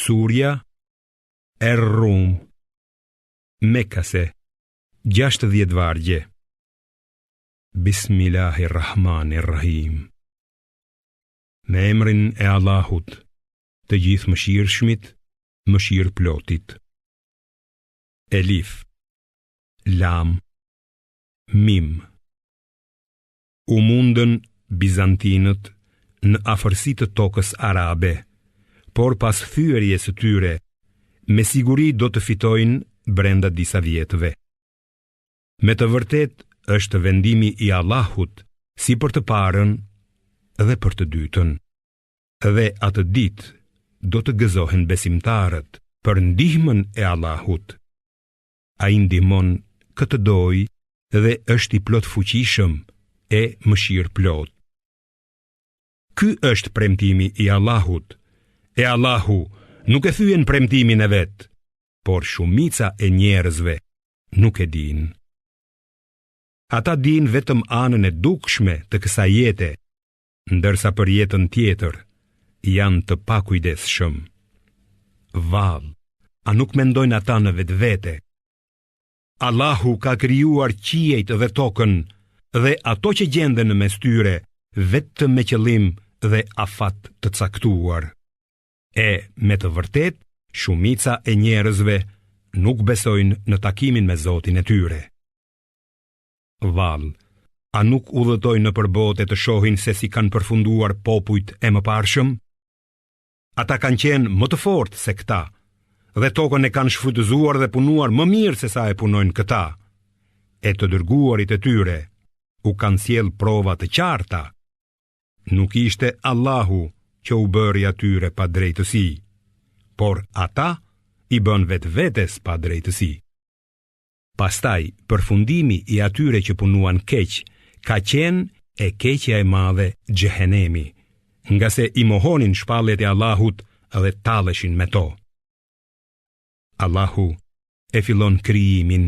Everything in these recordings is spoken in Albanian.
Surja Er-Rum, Mekase, 60 vargje. Bismillahirrahmanirrahim. Me emrin e Allahut, të gjithë mëshirshmit, mëshirëplotit. Elif, Lam, Mim. U mundën Bizantinët në afërsi të tokës arabe, por pas thyerjes së tyre, me siguri do të fitojnë brenda disa vjetëve. Me të vërtet është vendimi i Allahut si për të parën dhe për të dytën. Dhe atë ditë do të gëzohen besimtarët për ndihmën e Allahut. Ai ndihmon këtë dojë dhe është i plot fuqishëm e mëshirëplot. Ky është premtimi i Allahut, e Allahu nuk e thyen premtimin e vet, por shumica e njerëzve nuk e dinë. Ata dinë vetëm anën e dukshme të kësaj jete, ndërsa për jetën tjetër janë të pakujdesshëm. Vallë, a nuk mendojnë ata në vetvete? Allahu ka krijuar qiejt dhe tokën dhe ato që gjenden në mes tyre vetëm me qëllim dhe afat të caktuar. E me të vërtet, shumica e njerëzve nuk besojnë në takimin me Zotin e tyre. Vallë, a nuk udhëtojnë në përbote të shohin se si kanë përfunduar popujt e mëparshëm? Ata kanë qenë më të fortë se këta, dhe tokën e kanë shfrytëzuar dhe punuar më mirë se sa e punojnë këta. E të dërguarit e tyre u kanë sjell prova të qarta. Nuk ishte Allahu që u bëri atyre pa drejtësi, por ata i bën vetvetes pa drejtësi. Pastaj, përfundimi i atyre që punuan keq ka qenë e keqja e madhe Xhehenemi, nga se i mohonin shpalljet e Allahut dhe talleshin me to. Allahu e fillon krijimin,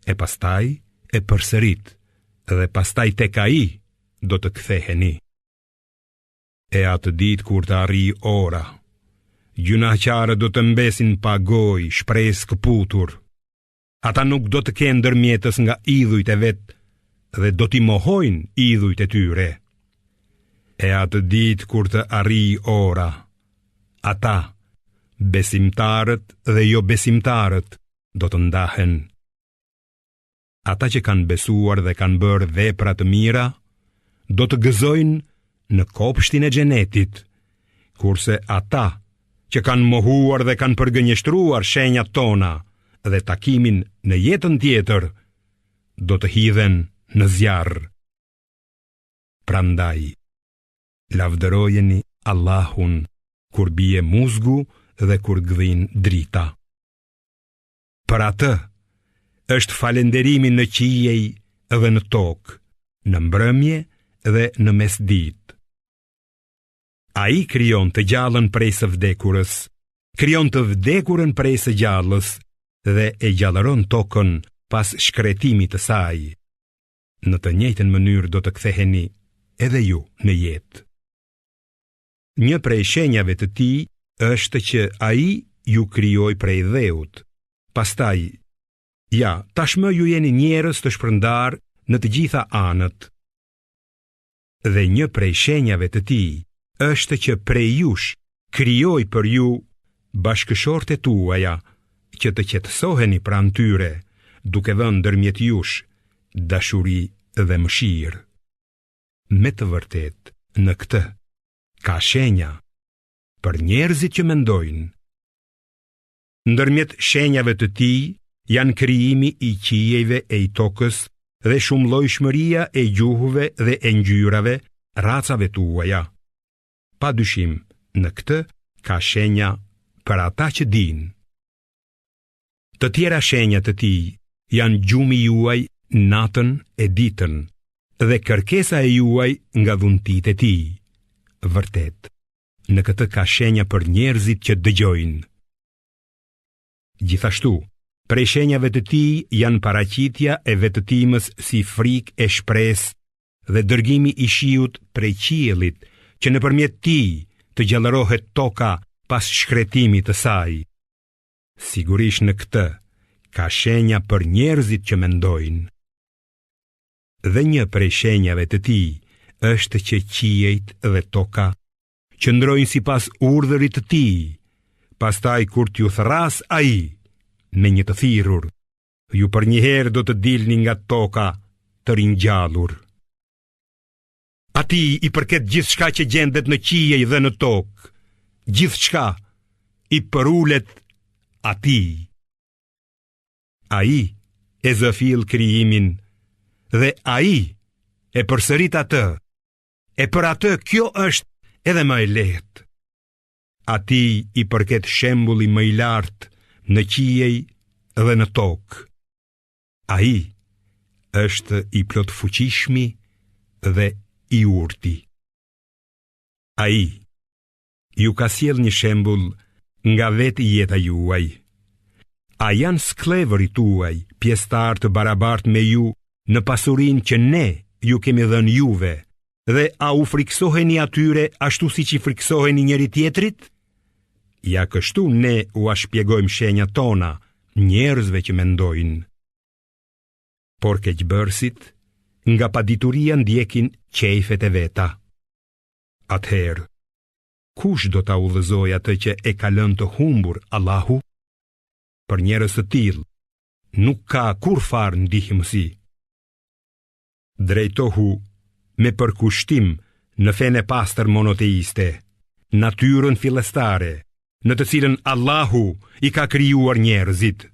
e pastaj e përsërit, dhe pastaj tek ai do të ktheheni. E atë ditë kur të arrijë ora, gjunaqarët do të mbesin pa gojë, shpresë këputur. Ata nuk do të kenë ndërmjetës nga idhujt e vet dhe do t'i mohojnë idhujt e tyre. E atë ditë kur të arrijë ora, ata, besimtarët dhe jo besimtarët, do të ndahen. Ata që kanë besuar dhe kanë bërë vepra të mira, do të gëzojnë në kopshtin e xhenetit, kurse ata që kanë mohuar dhe kanë përgënjeshtruar shenjat tona dhe takimin në jetën tjetër, do të hidhen në zjarr. Prandaj, lavdërojeni Allahun kur bie muzgu dhe kur gdhin drita. Për atë është falënderimi në qiej dhe në tokë, në mbrëmje dhe në mesditë. Ai krijon të gjallën prej së vdekurës, krijon të vdekurën prej së gjallës dhe e gjallëron tokën pas shkretimit të saj. Në të njëjtën mënyrë do të ktheheni edhe ju në jetë. Një prej shenjave të tij është që ai ju krijoi prej dheut. Pastaj, ja, tashmë ju jeni njerëz të shpërndar në të gjitha anët. Dhe një prej shenjave të tij është që prej jush krijoi për ju bashkëshortë tuaja, që të qetësoheni pranë tyre, duke dhënë ndërmjet jush dashuri dhe mëshirë. Me të vërtet, në këtë ka shenja për njerëzit që mendojnë. Ndërmjet shenjave të tij janë krijimi i qiejve e i tokës dhe shumëllojshmëria e gjuhëve dhe e ngjyrave, racave tuaja. Pa dyshim, në këtë ka shenja për ata që dinë. Të tjera shenja të tij janë gjumi juaj natën e ditën dhe kërkesa e juaj nga dhuntit e tij. Vërtet, në këtë ka shenja për njerëzit që dëgjojnë. Gjithashtu, prej shenjave të tij janë paraqitja e vetëtimës si frikë e shpresë dhe dërgimi i shiut prej qiellit, që nëpërmjet tij të gjallërohet toka pas shkretimit të saj. Sigurisht në këtë ka shenja për njerëzit që mendojnë. Dhe një prej shenjave të tij është që qiejt dhe toka qëndrojnë sipas urdhërit të tij. Pastaj kur t'ju thras ai me një të thirrur, ju për një herë do të dilni nga toka të ringjallur. Atij i përket gjithçka që gjendet në qiej dhe në tokë, gjithçka i përulet atij. Ai e zëfill krijimin dhe ai e përsërit atë. E për atë kjo është edhe më e lehtë. Atij i përket shembulli më i lartë në qiej dhe në tokë. Ai është i plot fuqishmi dhe i urti. Ai ju ka sjell një shembull nga vetë jeta juaj. A janë sklevërit tuaj, pjesëtar të barabartë me ju në pasurinë që ne ju kemi dhënë juve, dhe a u friksoheni atyre ashtu siç i friksoheni njëri tjetrit? Ja kështu ne u shpjegojmë shenjat tona njerëzve që mendojnë. Por keqbërësit nga padituria ndjekin qejfet e veta. Atëherë, kush do ta udhëzojë atë që e ka lënë të humbur Allahu? Për njerëz të tillë nuk ka kurfar ndihmësi. Drejtohu me përkushtim në fenë e pastër monoteiste, natyrën fillestare, në të cilën Allahu i ka krijuar njerëzit.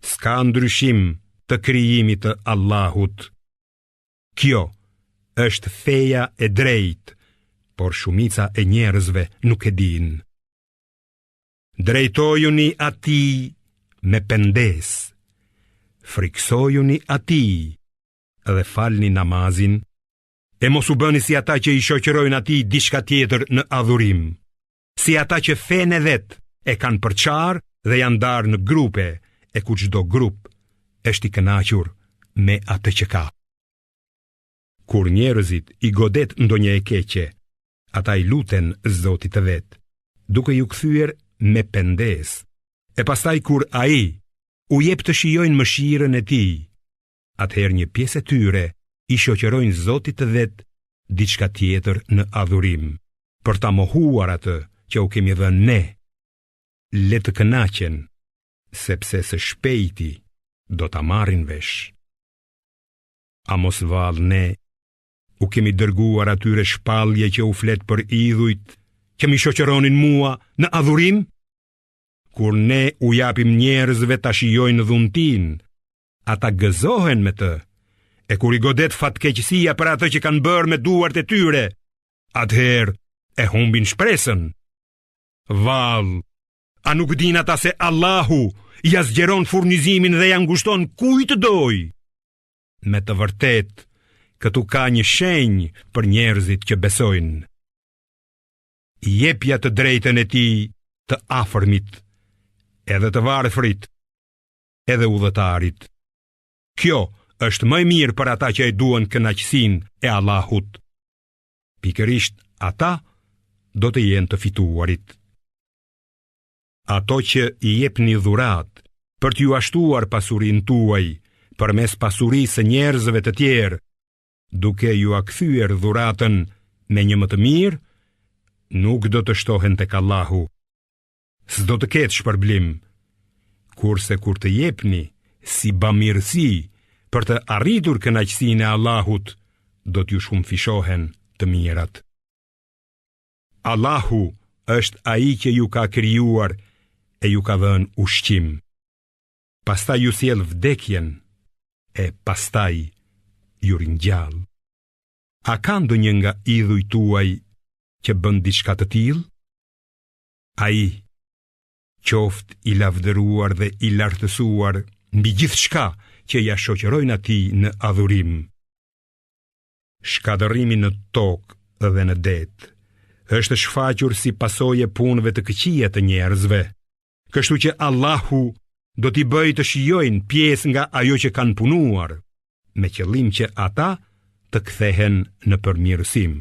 S'ka ndryshim të krijimit të Allahut. Kjo është feja e drejtë, por shumica e njerëzve nuk e dinë. Drejtojuni atij me pendes, friksojuni atij dhe falni namazin, e mos u bëni si ata që i shoqërojnë atij diçka tjetër në adhurim, si ata që fenë e vet e kanë përçarë dhe janë ndarë në grupe, e ku çdo grup është i kënaqur me atë që ka. Kur njerëzit i godet ndonjë e keqe, ata i luten Zotit të vet, duke ju kthyer me pendes. E pastaj kur ai u jep të shijojnë mëshirën e tij, atëherë një pjesë e tyre i shoqërojnë Zotit të vet diçka tjetër në adhurim, për ta mohuar atë që u kemi dhënë ne. Le të kënaqen, sepse së shpejti do ta marrin vesh. A mos vallë ne u kemi dërguar atyre shpallje që u flet për idhujt që mi shoqëronin mua në adhurim? Kur ne u japim njerëzve ta shijojnë dhuntin, ata gëzohen me të, e kur i godet fatkeqësia për atë që kanë bërë me duart e tyre, atëherë e humbin shpresën. Vallë, a nuk din ata se Allahu ja zgjeron furnizimin dhe ja ngushton kujt doj? Me të vërtet, këtu ka një shenjë për njerëzit që besojnë. Jepja të drejtën e tij të afërmit, edhe të varfrit, edhe udhëtarit. Kjo është më e mirë për ata që e duan kënaqësinë e Allahut. Pikërisht ata do të jenë të fituarit. Ato që i jepni dhurat për t'ju ashtuar pasurinë tuaj përmes pasurisë së njerëzve të tjerë, duke ju akthyer dhuratën me një më të mirë, nuk do të shtohen tek Allahu. S'do të ketë shpërblim, kurse kur të jepni si bamirësi për të arritur kënaqësinë e Allahut, do t'ju shumëfishohen të mirat. Allahu është ai që ju ka krijuar e ju ka dhënë ushqim. Pastaj ju sjell vdekjen e pastaj ju ringjall. A ka ndonjë nga idhujt tuaj që bën diçka të tillë? Ai qoftë i lavdëruar dhe i lartësuar mbi gjithçka që ja shoqërojnë atij në adhurim. Shkatërrimi në tokë dhe në det është shfaqur si pasojë punëve të këqija të njerëzve, kështu që Allahu do t'i bëjë të shijojnë pjesë nga ajo që kanë punuar, me qëllim që ata të kthehen në përmirësim.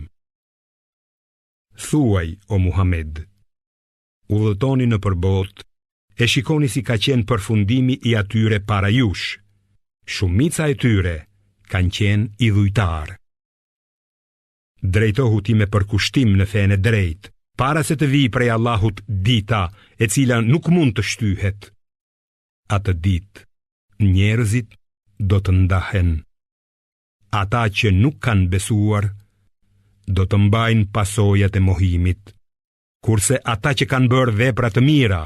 Thuaj, o Muhammed, udhëtoni në përbot, e shikoni si ka qenë përfundimi i atyre para jush. Shumica e tyre kanë qenë idhujtar. Drejtohu ti me përkushtim në fenë drejt, para se të vijë prej Allahut dita e cila nuk mund të shtyhet. Atë ditë, njerëzit do të ndahen. Ata që nuk kanë besuar, do të mbajnë pasojat e mohimit, kurse ata që kanë bërë vepra të mira,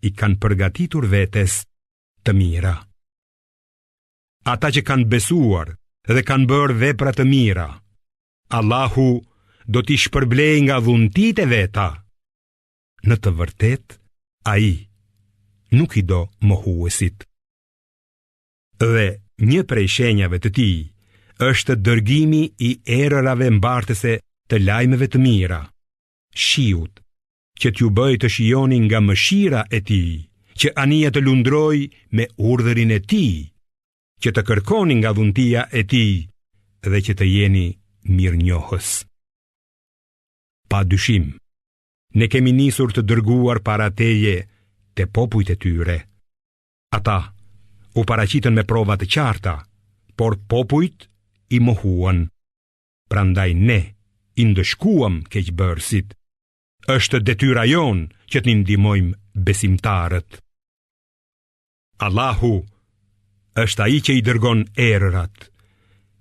i kanë përgatitur vetes të mira. Ata që kanë besuar dhe kanë bërë vepra të mira, Allahu do t'i shpërblej nga dhuntit e veta. Në të vërtet, ai nuk i do mohuesit. Dhe një prej shenjave të tij është dërgimi i erërave mbartëse të lajmeve të mira, shiut, që t'ju bëj të shijoni nga mëshira e tij, që anija të lundroj me urdhërin e tij, që të kërkoni nga dhuntia e tij dhe që të jeni mirënjohës. Pa dyshim, ne kemi nisur të dërguar para teje te popujt e tyre. Ata u paraqitën me prova të qarta, por popujt i mohuan. Prandaj ne i ndëshkuam keqbërësit. Është detyra jon që t'i ndihmojmë besimtarët. Allahu është ai që i dërgon erërat,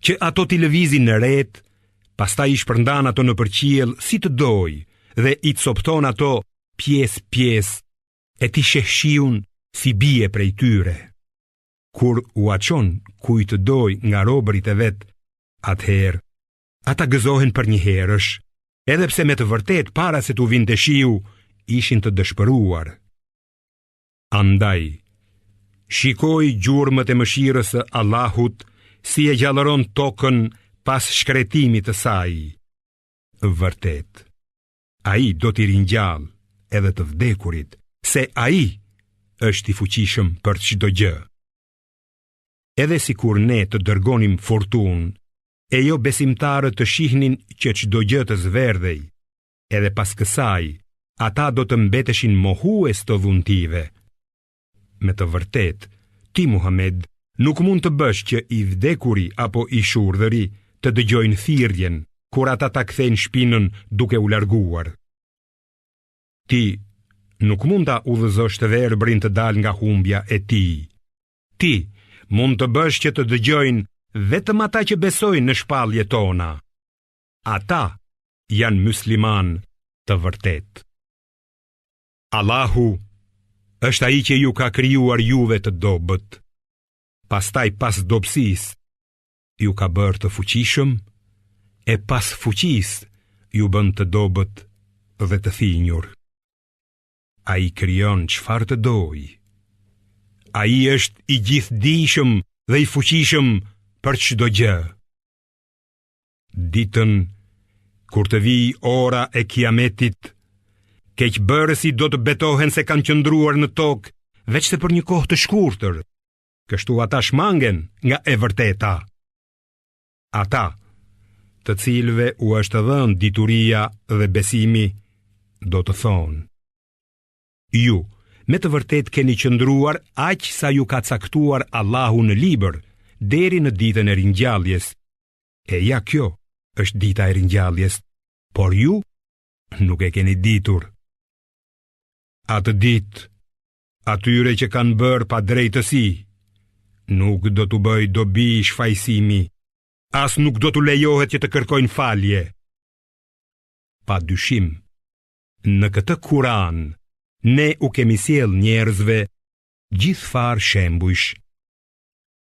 që ato t'i lëvizin në ret, pastaj i shpërndan ato në përqiell si të dojë dhe i copton ato pjesë e t'i sheh shiun si bie prej tyre. Kur u aqon kujt të dojë nga robërit e vet, atëherë ata gëzohen për një herësh, edhe pse me të vërtet para se t'u vinte shiu ishin të dëshpëruar. Andaj, shikoj gjurmët e mëshirës së Allahut si e gjallëron tokën pas shkretimit të saj. Vërtet, ai do t'i ringjall edhe të vdekurit, se ai është i fuqishëm për çdo gjë. Edhe sikur ne të dërgonim fortunë, e jo besimtarët të shihnin që çdo gjë të zverdhej, edhe pas kësaj, ata do të mbeteshin mohues të dhuntive. Me të vërtet, ti Muhammed, nuk mund të bësh që i vdekuri apo i shurdhëri të dëgjojnë thirrjen kur ata ta kthejnë shpinën duke u larguar. Ti nuk mund ta udhëzosh të verbrin të dal nga humbja e tij. Ti mund të bësh që të dëgjojnë vetëm ata që besojnë në shpalljet tona. Ata janë musliman të vërtet. Allahu është ai që ju ka krijuar juve të dobët. Pastaj pas dobësisë ju ka bërë të fuqishëm, e pas fuqisë ju bën të dobët dhe të thinjur. Ai krijon çfarë të dojë. Ai është i gjithdijshëm dhe i fuqishëm për çdo gjë. Ditën kur të vijë ora e kiametit, keqbërësit do të betohen se kanë qëndruar në tokë veç se për një kohë të shkurtër. Kështu ata shmangen nga e vërteta. Ata, të cilëve u është dhënë dituria dhe besimi, do të thonë: ju, me të vërtet keni qëndruar aq sa ju ka caktuar Allahu në libër, deri në ditën e ringjalljes. E ja kjo është dita e ringjalljes, por ju nuk e keni ditur. Atë ditë, atyre që kanë bërë pa drejtësi, nuk do t'u bëj dobi shfaqësimi, as nuk do t'u lejohet që të kërkojnë falje. Pa dyshim, në këtë Kur'an, ne u kemi sjell njerëzve gjithfar shembujsh.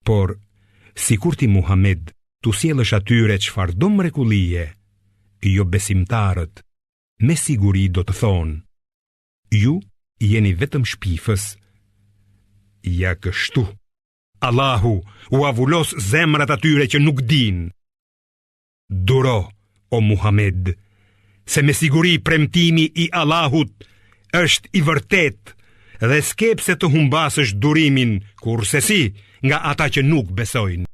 Por, sikur ti Muhammed, tu sjellësh atyre çfarëdo mrekullie, jo besimtarët, me siguri do të thonë: ju jeni vetëm shpifës. Ja kështu, Allahu u avullos zemrat atyre që nuk din. Duro, o Muhammed, se me siguri premtimi i Allahut është i vërtet dhe skep se të humbasësh durimin, kurse si nga ata që nuk besojnë.